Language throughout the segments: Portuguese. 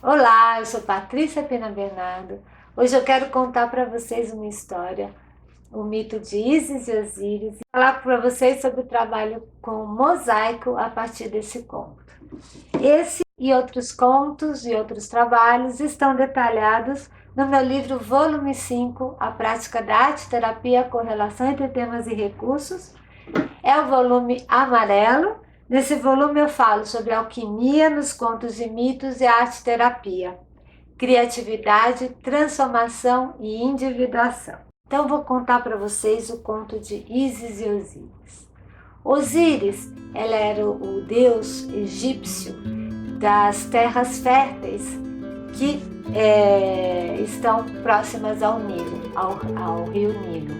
Olá, eu sou Patrícia Pena Bernardo. Hoje eu quero contar para vocês uma história, o mito de Ísis e Osíris, e falar para vocês sobre o trabalho com mosaico a partir desse conto. Esse e outros contos e outros trabalhos estão detalhados no meu livro Volume 5, A Prática da Arte Terapia, Correlação entre Temas e Recursos. É o volume amarelo. Nesse volume eu falo sobre alquimia nos contos e mitos e arte-terapia, criatividade, transformação e individuação. Então vou contar para vocês o conto de Ísis e Osíris. Osíris, ele era o deus egípcio das terras férteis que estão próximas ao Nilo, ao rio Nilo.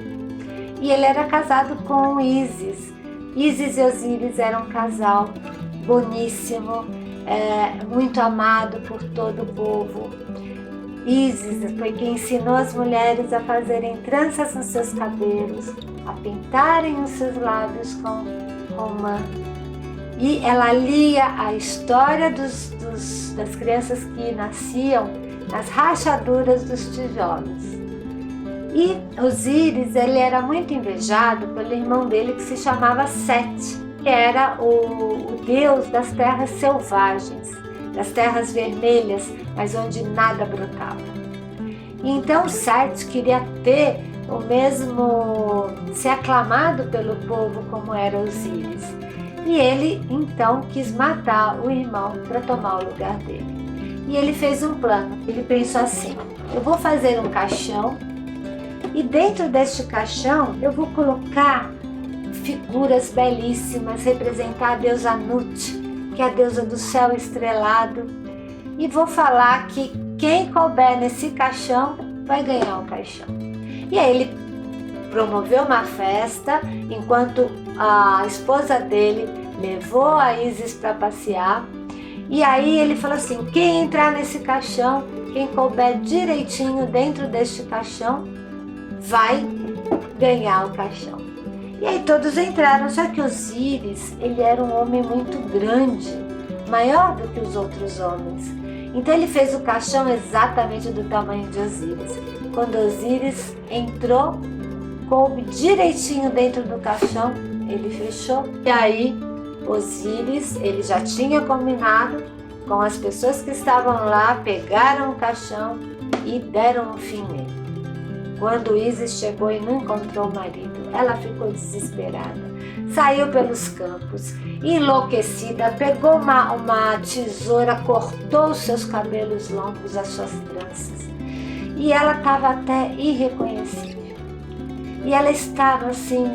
E ele era casado com Ísis. Ísis e Osíris eram um casal boníssimo, muito amado por todo o povo. Ísis foi quem ensinou as mulheres a fazerem tranças nos seus cabelos, a pintarem os seus lábios com romã. E ela lia a história das crianças que nasciam nas rachaduras dos tijolos. E Osíris, ele era muito invejado pelo irmão dele que se chamava Sete, que era o deus das terras selvagens, das terras vermelhas, mas onde nada brotava. E então Sete queria ter o mesmo, ser aclamado pelo povo como era Osíris. E ele então quis matar o irmão para tomar o lugar dele. E ele fez um plano. Ele pensou assim: eu vou fazer um caixão e dentro deste caixão eu vou colocar figuras belíssimas, representar a deusa Nut, que é a deusa do céu estrelado, e vou falar que quem couber nesse caixão vai ganhar o caixão. E aí ele promoveu uma festa, enquanto a esposa dele levou a Ísis para passear, e aí ele falou assim: quem entrar nesse caixão, quem couber direitinho dentro deste caixão, vai ganhar o caixão. E aí todos entraram, só que Osíris, ele era um homem muito grande, maior do que os outros homens. Então ele fez o caixão exatamente do tamanho de Osíris. Quando Osíris entrou, coube direitinho dentro do caixão, ele fechou. E aí Osíris, ele já tinha combinado com as pessoas que estavam lá, pegaram o caixão e deram um fim nele. Quando Ísis chegou e não encontrou o marido, ela ficou desesperada. Saiu pelos campos, enlouquecida, pegou uma tesoura, cortou os seus cabelos longos, as suas tranças. E ela estava até irreconhecível. E ela estava assim,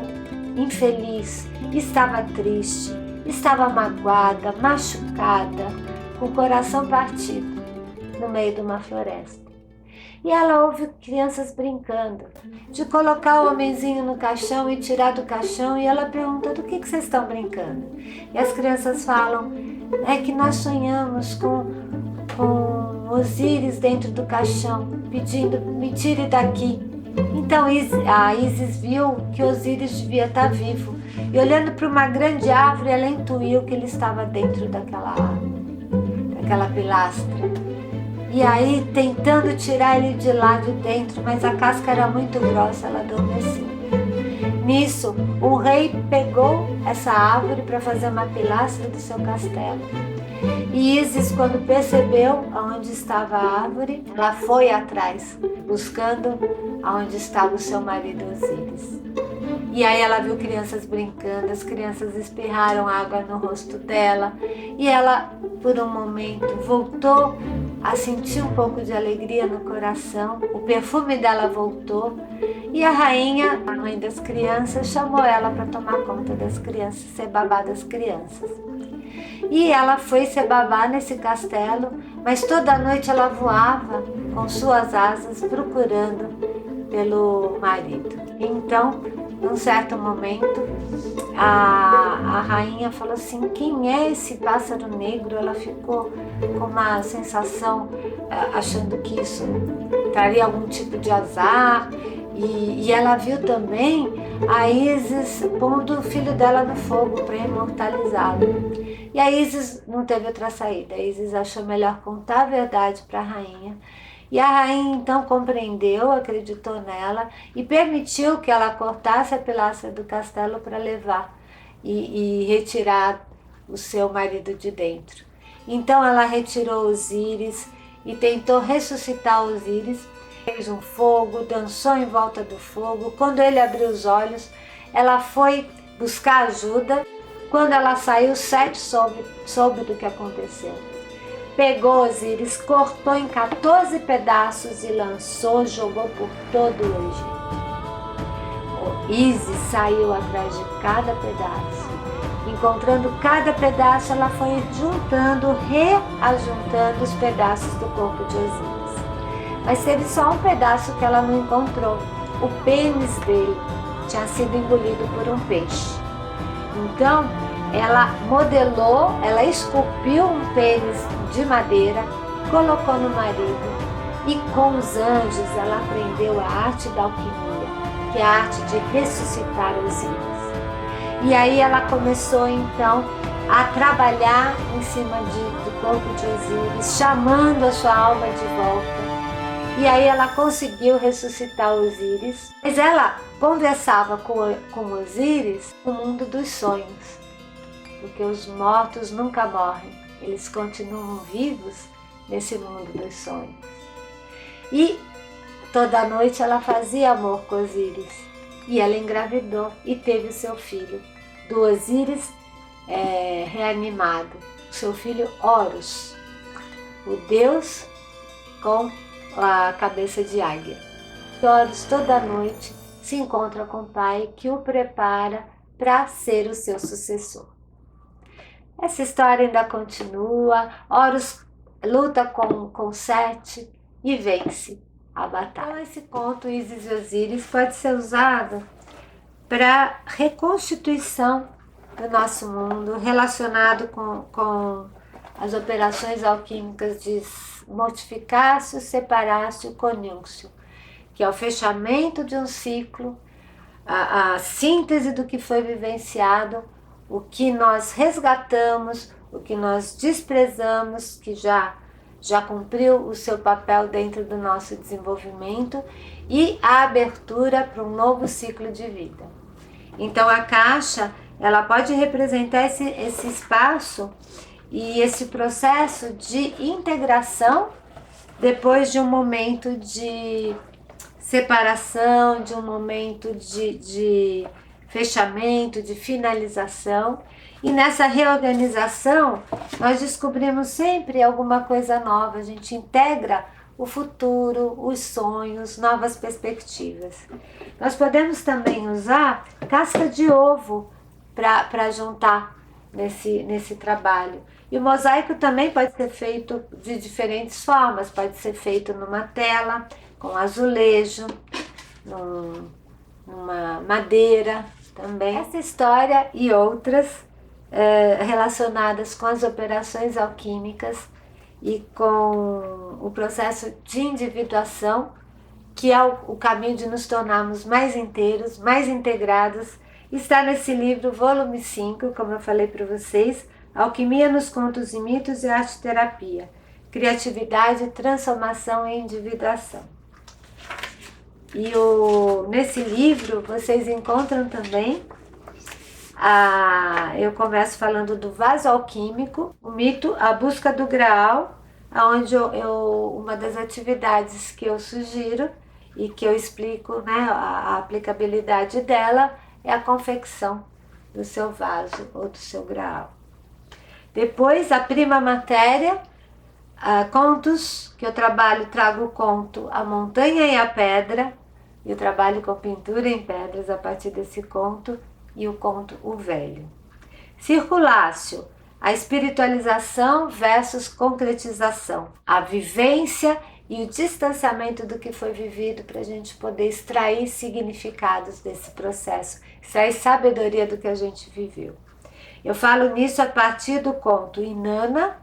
infeliz, estava triste, estava magoada, machucada, com o coração partido, no meio de uma floresta. E ela ouve crianças brincando, de colocar o homenzinho no caixão e tirar do caixão, e ela pergunta: do que vocês estão brincando? E as crianças falam: é que nós sonhamos com Osíris dentro do caixão, pedindo: me tire daqui. Então a Ísis viu que Osíris devia estar vivo, e olhando para uma grande árvore, ela intuiu que ele estava dentro daquela árvore, daquela pilastra. E aí, tentando tirar ele de lá de dentro, mas a casca era muito grossa, ela adormeceu. Nisso, o rei pegou essa árvore para fazer uma pilastra do seu castelo. E Ísis, quando percebeu aonde estava a árvore, ela foi atrás, buscando aonde estava o seu marido Osíris. E aí ela viu crianças brincando, as crianças espirraram água no rosto dela, e ela, por um momento, voltou a sentir um pouco de alegria no coração, o perfume dela voltou, e a rainha, a mãe das crianças, chamou ela para tomar conta das crianças, ser babá das crianças. E ela foi ser babá nesse castelo, mas toda noite ela voava com suas asas procurando pelo marido. Então, num certo momento, a rainha falou assim: quem é esse pássaro negro? Ela ficou com uma sensação, achando que isso traria algum tipo de azar. E ela viu também a Ísis pondo o filho dela no fogo para imortalizá-lo. E a Ísis não teve outra saída. A Ísis achou melhor contar a verdade para a rainha. E a rainha então compreendeu, acreditou nela e permitiu que ela cortasse a pilastra do castelo para levar e retirar o seu marido de dentro. Então ela retirou Osíris e tentou ressuscitar Osíris. Fez um fogo, dançou em volta do fogo. Quando ele abriu os olhos, ela foi buscar ajuda. Quando ela saiu, Sete soube do que aconteceu. Pegou Osíris, cortou em 14 pedaços e lançou, jogou por todo o Egito. Ísis saiu atrás de cada pedaço. Encontrando cada pedaço, ela foi juntando, reajuntando os pedaços do corpo de Osíris. Mas teve só um pedaço que ela não encontrou. O pênis dele tinha sido engolido por um peixe. Então, ela modelou, ela esculpiu um pênis de madeira, colocou no marido e com os anjos ela aprendeu a arte da alquimia, que é a arte de ressuscitar Osíris. E aí ela começou então a trabalhar em cima do corpo de Osíris, chamando a sua alma de volta. E aí ela conseguiu ressuscitar Osíris, mas ela conversava com Osíris no mundo dos sonhos, porque os mortos nunca morrem, eles continuam vivos nesse mundo dos sonhos. E toda noite ela fazia amor com Osíris, e ela engravidou e teve o seu filho, do Osíris reanimado, o seu filho Horus, o deus com a cabeça de águia. Horus toda noite se encontra com o pai que o prepara para ser o seu sucessor. Essa história ainda continua. Horus luta com Sete e vence a batalha. Então esse conto Ísis e Osíris pode ser usado para reconstituição do nosso mundo, relacionado com as operações alquímicas de mortificácio, separácio, conjuncio, que é o fechamento de um ciclo, a síntese do que foi vivenciado, o que nós resgatamos, o que nós desprezamos, que já cumpriu o seu papel dentro do nosso desenvolvimento, e a abertura para um novo ciclo de vida. Então a caixa, ela pode representar esse espaço e esse processo de integração depois de um momento de separação, de um momento de fechamento, de finalização. E nessa reorganização, nós descobrimos sempre alguma coisa nova, a gente integra o futuro, os sonhos, novas perspectivas. Nós podemos também usar casca de ovo para juntar nesse trabalho. E o mosaico também pode ser feito de diferentes formas, pode ser feito numa tela, com azulejo, numa madeira também. Essa história e outras relacionadas com as operações alquímicas e com o processo de individuação, que é o caminho de nos tornarmos mais inteiros, mais integrados, está nesse livro, volume 5, como eu falei para vocês, Alquimia nos Contos e Mitos e Arte-Terapia, Criatividade, Transformação e Individuação. E nesse livro vocês encontram também, eu começo falando do vaso alquímico, o mito, a busca do Graal, onde uma das atividades que eu sugiro e que eu explico, né, a aplicabilidade dela é a confecção do seu vaso ou do seu Graal. Depois, a prima matéria, contos, que eu trago o conto A Montanha e a Pedra, e eu trabalho com pintura em pedras a partir desse conto, e o conto O Velho. Circulácio, a espiritualização versus concretização, a vivência e o distanciamento do que foi vivido para a gente poder extrair significados desse processo, extrair sabedoria do que a gente viveu. Eu falo nisso a partir do conto Inanna,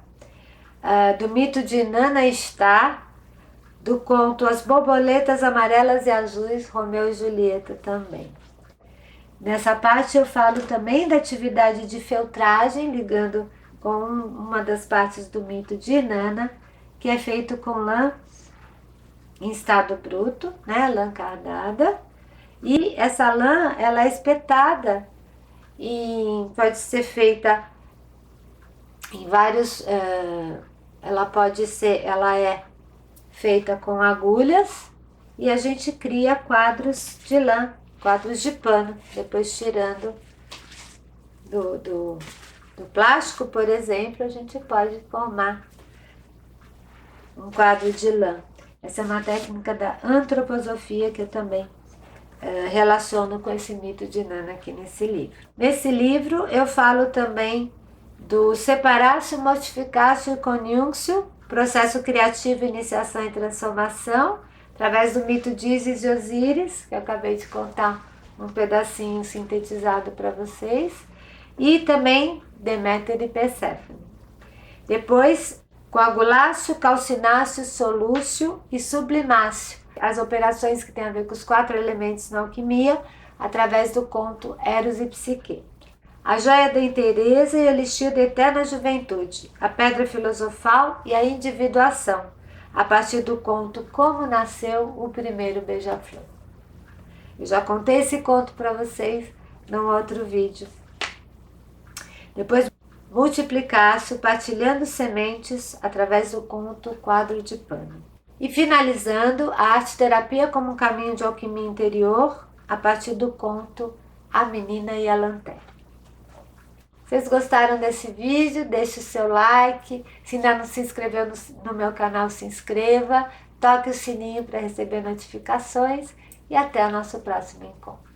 do mito de Inanna Star, do conto As Borboletas Amarelas e Azuis, Romeu e Julieta também. Nessa parte eu falo também da atividade de feltragem, ligando com uma das partes do mito de Inanna, que é feito com lã em estado bruto, né, lã cardada, e essa lã ela é espetada e pode ser feita em vários, ela é feita com agulhas e a gente cria quadros de lã, quadros de pano, depois tirando do plástico, por exemplo, a gente pode formar um quadro de lã. Essa é uma técnica da antroposofia que eu também relaciono com esse mito de Inanna aqui nesse livro. Nesse livro eu falo também do separatio, mortificatio e conjunctio, processo criativo, iniciação e transformação, através do mito de Ísis e Osíris, que eu acabei de contar um pedacinho sintetizado para vocês, e também Deméter e Perséfone. Depois, coagulácio, calcinácio, solúcio e sublimácio, as operações que têm a ver com os 4 elementos na alquimia, através do conto Eros e Psique. A joia da inteireza e o elixir da eterna juventude, a pedra filosofal e a individuação, a partir do conto Como Nasceu o Primeiro Beija-Flor. Eu já contei esse conto para vocês num outro vídeo. Depois, Multiplicácio, partilhando sementes, através do conto Quadro de Pano. E finalizando, a arte-terapia como um caminho de alquimia interior, a partir do conto A Menina e a Lanterna. Vocês gostaram desse vídeo? Deixe o seu like. Se ainda não se inscreveu no meu canal, se inscreva. Toque o sininho para receber notificações. E até o nosso próximo encontro.